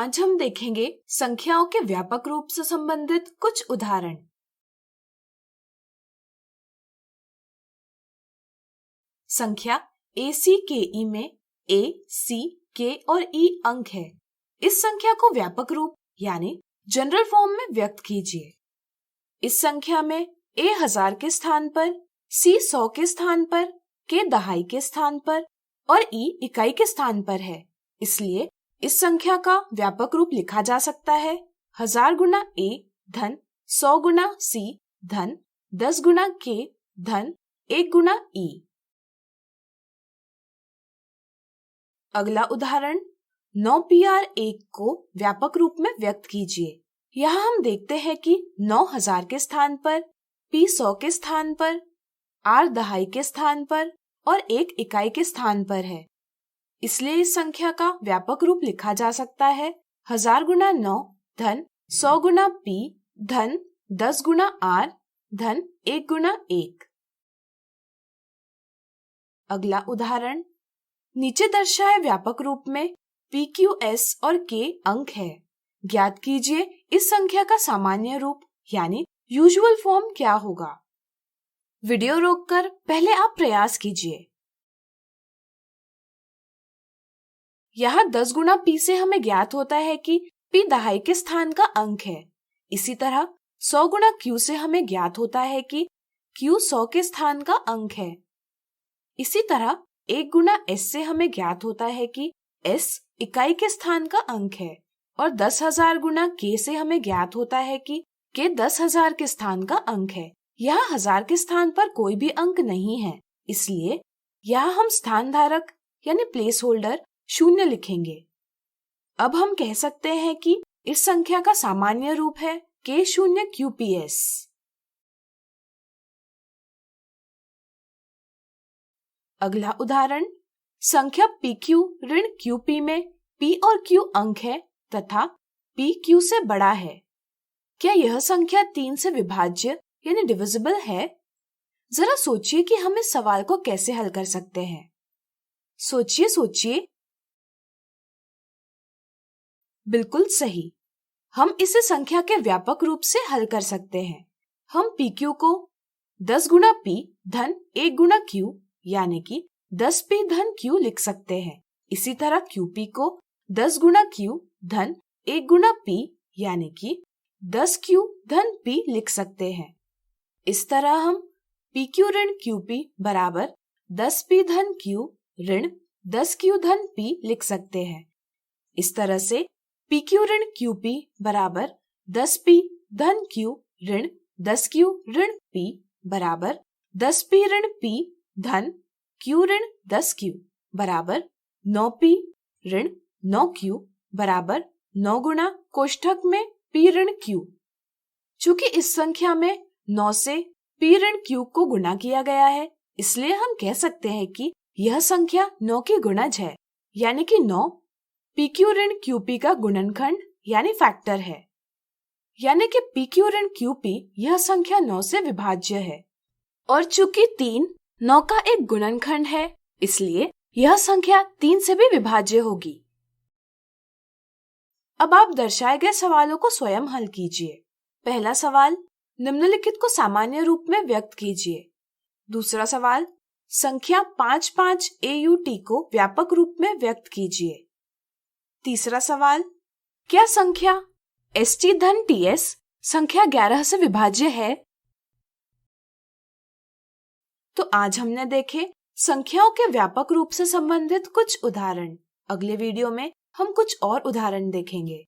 आज हम देखेंगे संख्याओं के व्यापक रूप से संबंधित कुछ उदाहरण। संख्या ACKE में A, C, K और E अंक है। इस संख्या को व्यापक रूप यानी जनरल फॉर्म में व्यक्त कीजिए। इस संख्या में A 1000 के स्थान पर, C 100 के स्थान पर, K दहाई के स्थान पर और E इकाई के स्थान पर है। इसलिए इस संख्या का व्यापक रूप लिखा जा सकता है 1000 गुना A धन 100 गुना C धन 10 गुना K धन 1 गुना E। अगला उदाहरण 9PR1 को व्यापक रूप में व्यक्त कीजिए। यहाँ हम देखते हैं कि 9000 के स्थान पर, P 100 के स्थान पर, R दहाई के स्थान पर और 1 इकाई के स्थान पर है। इसलिए इस संख्या का व्यापक रूप लिखा जा सकता है 1000 गुना 9 धन 100 गुना P धन 10 गुना R धन 1 गुना 1। अगला उदाहरण नीचे दर्शाए व्यापक रूप में PQS और K अंक है। ज्ञात कीजिए इस संख्या का सामान्य रूप यानी यूजुअल फॉर्म क्या होगा। वीडियो रोककर पहले आप प्रयास कीजिए। यहाँ 10 गुना P से हमें ज्ञात होता है कि P दहाई के स्थान का अंक है। इसी तरह 100 गुना Q से हमें ज्ञात होता है कि Q 100 के स्थान का अंक है। इसी तरह 1 गुना S से हमें ज्ञात होता है कि S इकाई के स्थान का अंक है और 10,000 गुना K से हमें ज्ञात होता है कि K 10,000 के स्थान का अंक है। यहाँ 1000 के स्थान पर कोई भी अंक नहीं है, इसलिए यहाँ हम स्थान धारक यानी प्लेस होल्डर 0 लिखेंगे। अब हम कह सकते हैं कि इस संख्या का सामान्य रूप है K0QPS। अगला उदाहरण संख्या PQ ऋण QP में P और Q अंक है तथा P Q से बड़ा है। क्या यह संख्या 3 से विभाज्य यानी डिविजिबल है? जरा सोचिए कि हम इस सवाल को कैसे हल कर सकते हैं। सोचिए। बिल्कुल सही, हम इसे संख्या के व्यापक रूप से हल कर सकते हैं। हम PQ को 10 गुना P धन 1 गुना Q यानी कि 10P धन Q लिख सकते हैं। इसी तरह QP को 10 गुना Q धन 1 गुना P यानी कि 10Q धन P लिख सकते हैं। इस तरह हम PQ ऋण QP बराबर 10P धन Q ऋण 10Q धन P लिख सकते हैं। इस तरह से PQ ऋण QP बराबर 10P धन Q ऋण 10Q ऋण P बराबर 10P ऋण P धन Q ऋण 10Q बराबर 9P ऋण 9Q बराबर 9 गुना कोष्ठक में P ऋण Q। चूंकि इस संख्या में 9 से P ऋण Q को गुणा किया गया है, इसलिए हम कह सकते हैं कि यह संख्या 9 की गुणज है, यानी कि 9 PQ ऋण QP का गुणनखंड यानी फैक्टर है। यानी कि PQ ऋण QP यह संख्या 9 से विभाज्य है और चूंकि 3 9 का एक गुणनखंड है, इसलिए यह संख्या 3 से भी विभाज्य होगी। अब आप दर्शाए गए सवालों को स्वयं हल कीजिए। पहला सवाल निम्नलिखित को सामान्य रूप में व्यक्त कीजिए। दूसरा सवाल संख्या 55 AUT को व्यापक रूप में व्यक्त कीजिए। तीसरा सवाल क्या संख्या ST धन TS संख्या 11 से विभाज्य है? तो आज हमने देखे संख्याओं के व्यापक रूप से संबंधित कुछ उदाहरण। अगले वीडियो में हम कुछ और उदाहरण देखेंगे।